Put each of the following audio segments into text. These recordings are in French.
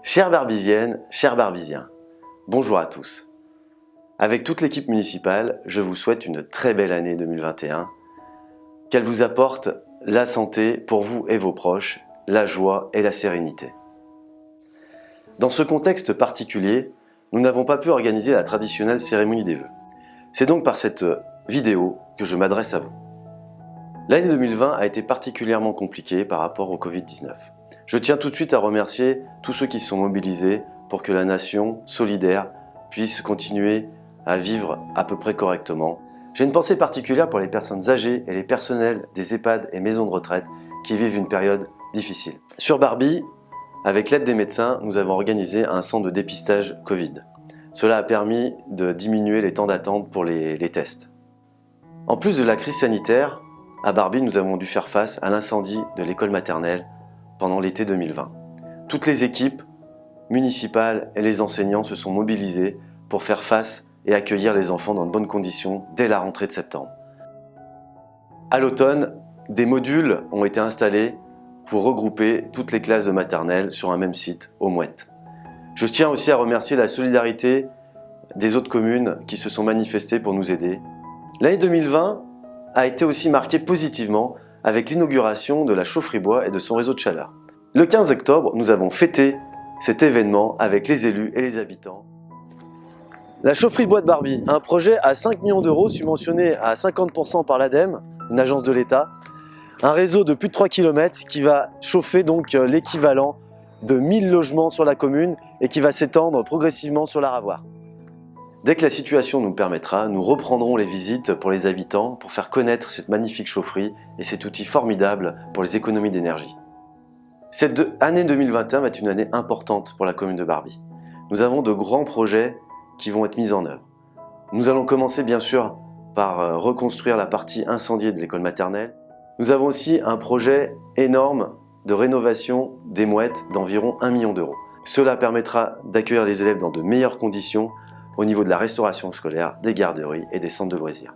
Chères Barbisiennes, chers Barbisiens, bonjour à tous. Avec toute l'équipe municipale, je vous souhaite une très belle année 2021, qu'elle vous apporte la santé pour vous et vos proches, la joie et la sérénité. Dans ce contexte particulier, nous n'avons pas pu organiser la traditionnelle cérémonie des vœux. C'est donc par cette vidéo que je m'adresse à vous. L'année 2020 a été particulièrement compliquée par rapport au Covid-19. Je tiens tout de suite à remercier tous ceux qui se sont mobilisés pour que la nation solidaire puisse continuer à vivre à peu près correctement. J'ai une pensée particulière pour les personnes âgées et les personnels des EHPAD et maisons de retraite qui vivent une période difficile. Sur Barbie, avec l'aide des médecins, nous avons organisé un centre de dépistage Covid. Cela a permis de diminuer les temps d'attente pour les tests. En plus de la crise sanitaire, à Barbie, nous avons dû faire face à l'incendie de l'école maternelle pendant l'été 2020. Toutes les équipes municipales et les enseignants se sont mobilisés pour faire face et accueillir les enfants dans de bonnes conditions dès la rentrée de septembre. À l'automne, des modules ont été installés pour regrouper toutes les classes de maternelle sur un même site, aux Mouettes. Je tiens aussi à remercier la solidarité des autres communes qui se sont manifestées pour nous aider. L'année 2020 a été aussi marquée positivement avec l'inauguration de la chaufferie bois et de son réseau de chaleur. Le 15 octobre, nous avons fêté cet événement avec les élus et les habitants. La chaufferie bois de Barbie, un projet à 5 millions d'euros subventionné à 50% par l'ADEME, une agence de l'État. Un réseau de plus de 3 km qui va chauffer donc l'équivalent de 1000 logements sur la commune et qui va s'étendre progressivement sur l'Aravoir. Dès que la situation nous le permettra, nous reprendrons les visites pour les habitants pour faire connaître cette magnifique chaufferie et cet outil formidable pour les économies d'énergie. Cette année 2021 va être une année importante pour la commune de Barbie. Nous avons de grands projets qui vont être mis en œuvre. Nous allons commencer bien sûr par reconstruire la partie incendiée de l'école maternelle. Nous avons aussi un projet énorme de rénovation des Mouettes d'environ 1 million d'euros. Cela permettra d'accueillir les élèves dans de meilleures conditions au niveau de la restauration scolaire, des garderies et des centres de loisirs.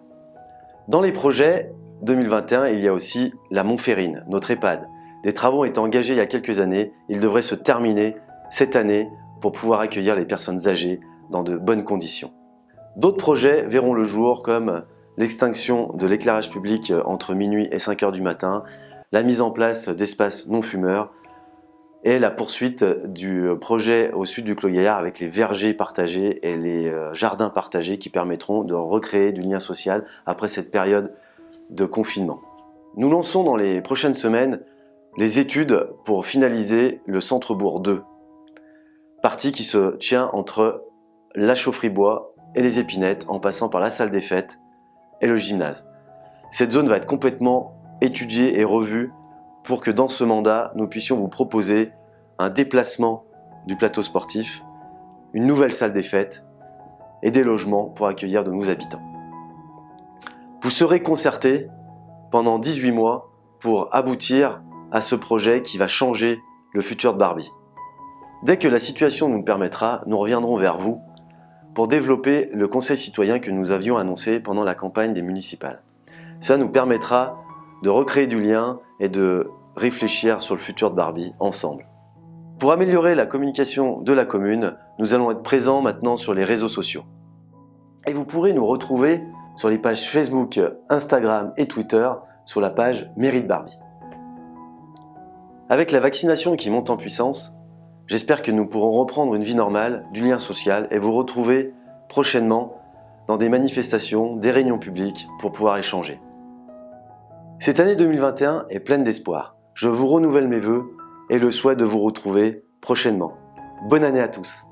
Dans les projets 2021, il y a aussi la Montferrine, notre EHPAD. Les travaux ont été engagés il y a quelques années, ils devraient se terminer cette année pour pouvoir accueillir les personnes âgées dans de bonnes conditions. D'autres projets verront le jour comme l'extinction de l'éclairage public entre minuit et 5 heures du matin, la mise en place d'espaces non fumeurs et la poursuite du projet au sud du Clos Gaillard avec les vergers partagés et les jardins partagés qui permettront de recréer du lien social après cette période de confinement. Nous lançons dans les prochaines semaines les études pour finaliser le centre-bourg 2, partie qui se tient entre la chaufferie bois et les épinettes en passant par la salle des fêtes et le gymnase. Cette zone va être complètement étudiée et revue pour que dans ce mandat, nous puissions vous proposer un déplacement du plateau sportif, une nouvelle salle des fêtes et des logements pour accueillir de nouveaux habitants. Vous serez concertés pendant 18 mois pour aboutir à ce projet qui va changer le futur de Barbie. Dès que la situation nous le permettra, nous reviendrons vers vous pour développer le conseil citoyen que nous avions annoncé pendant la campagne des municipales. Cela nous permettra de recréer du lien et de réfléchir sur le futur de Barbie ensemble. Pour améliorer la communication de la commune, nous allons être présents maintenant sur les réseaux sociaux. Et vous pourrez nous retrouver sur les pages Facebook, Instagram et Twitter sur la page Mairie de Barbie. Avec la vaccination qui monte en puissance, j'espère que nous pourrons reprendre une vie normale, du lien social et vous retrouver prochainement dans des manifestations, des réunions publiques pour pouvoir échanger. Cette année 2021 est pleine d'espoir. Je vous renouvelle mes vœux et le souhait de vous retrouver prochainement. Bonne année à tous!